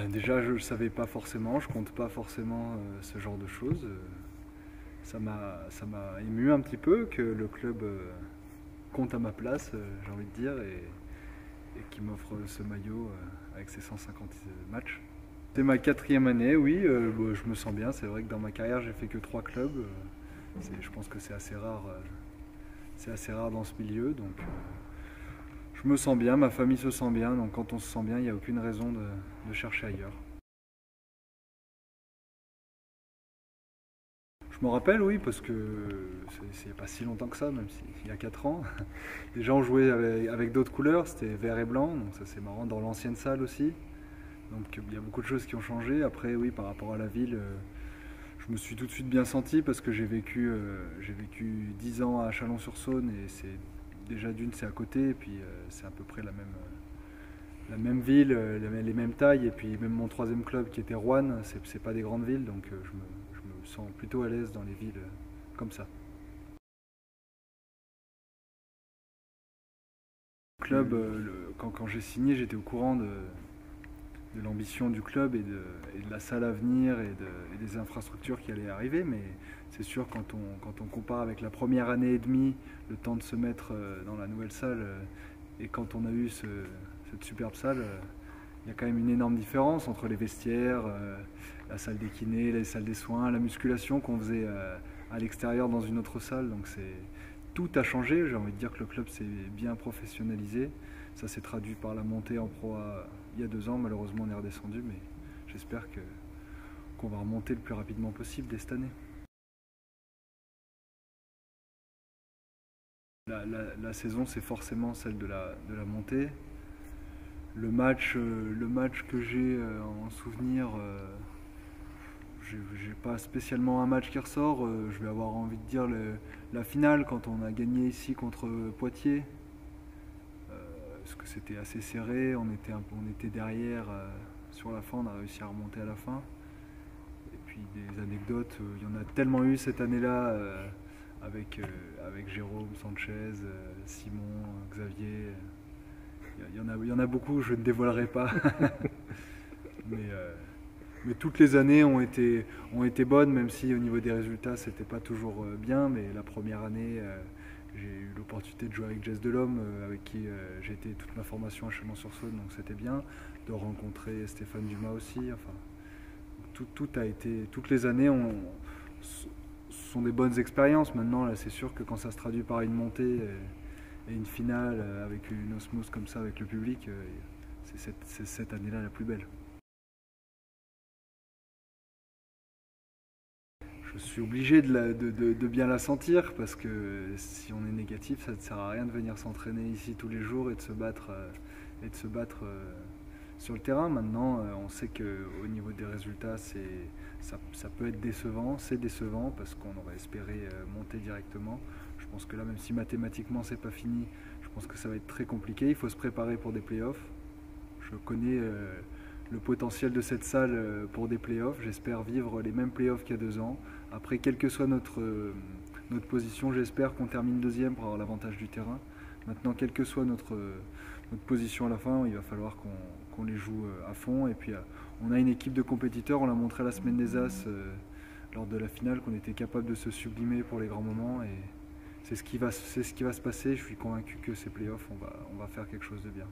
Déjà, je ne savais pas forcément, je compte pas forcément ce genre de choses. Ça m'a ému un petit peu que le club compte à ma place, j'ai envie de dire, et qui m'offre ce maillot avec ses 150 matchs. C'est ma quatrième année, oui, bon, je me sens bien. C'est vrai que dans ma carrière, j'ai fait que 3 clubs. Je pense que c'est assez rare dans ce milieu, donc je me sens bien, ma famille se sent bien, donc quand on se sent bien, il n'y a aucune raison de chercher ailleurs. Je me rappelle, oui, parce que c'est il n'y a pas si longtemps que ça, même s'il y a 4 ans. Les gens jouaient avec d'autres couleurs, c'était vert et blanc, donc ça c'est marrant, dans l'ancienne salle aussi. Donc il y a beaucoup de choses qui ont changé. Après, oui, par rapport à la ville, je me suis tout de suite bien senti parce que j'ai vécu 10 ans à Chalon-sur-Saône et c'est déjà d'une, c'est à côté, et puis c'est à peu près la même ville, les mêmes tailles, et puis même mon troisième club qui était Roanne, c'est pas des grandes villes, donc je me sens plutôt à l'aise dans les villes comme ça. Le club, quand j'ai signé, j'étais au courant de l'ambition du club et de la salle à venir et des infrastructures qui allaient arriver, mais c'est sûr quand on compare avec la première année et demie, le temps de se mettre dans la nouvelle salle, et quand on a eu cette superbe salle, il y a quand même une énorme différence entre les vestiaires, la salle des kinés, les salles des soins, la musculation qu'on faisait à l'extérieur dans une autre salle. Donc tout a changé. J'ai envie de dire que le club s'est bien professionnalisé. Ça s'est traduit par la montée en Pro A il y a 2 ans. Malheureusement, on est redescendu, mais j'espère qu'on va remonter le plus rapidement possible dès cette année. La saison, c'est forcément celle de la montée. Le match que j'ai en souvenir, j'ai pas spécialement un match qui ressort. Je vais avoir envie de dire la finale quand on a gagné ici contre Poitiers. Parce que c'était assez serré, on était derrière sur la fin, on a réussi à remonter à la fin. Et puis des anecdotes, il y en a tellement eu cette année-là avec Jérôme, Sanchez, Simon, Xavier. Il y en a beaucoup, je ne dévoilerai pas. mais, euh, mais toutes les années ont été bonnes, même si au niveau des résultats, c'était pas toujours bien. Mais la première année, j'ai eu l'opportunité de jouer avec Jess Delhomme, avec qui j'ai été toute ma formation à Chalon-sur-Saône, donc c'était bien. De rencontrer Stéphane Dumas aussi. Enfin, tout a été, toutes les années sont des bonnes expériences. Maintenant, là, c'est sûr que quand ça se traduit par une montée et une finale avec une osmose comme ça avec le public, c'est cette année-là la plus belle. Je suis obligé de bien la sentir parce que si on est négatif, ça ne sert à rien de venir s'entraîner ici tous les jours et de se battre sur le terrain. Maintenant, on sait qu'au niveau des résultats, ça peut être décevant. C'est décevant parce qu'on aurait espéré monter directement. Je pense que là, même si mathématiquement c'est pas fini, je pense que ça va être très compliqué. Il faut se préparer pour des playoffs. Je connais le potentiel de cette salle pour des playoffs. J'espère vivre les mêmes playoffs qu'il y a 2 ans. Après, quelle que soit notre position, j'espère qu'on termine deuxième pour avoir l'avantage du terrain. Maintenant, quelle que soit notre position à la fin, il va falloir qu'on les joue à fond. Et puis, on a une équipe de compétiteurs. On l'a montré la semaine des As lors de la finale qu'on était capable de se sublimer pour les grands moments. Et c'est ce qui va se passer. Je suis convaincu que ces playoffs, on va faire quelque chose de bien.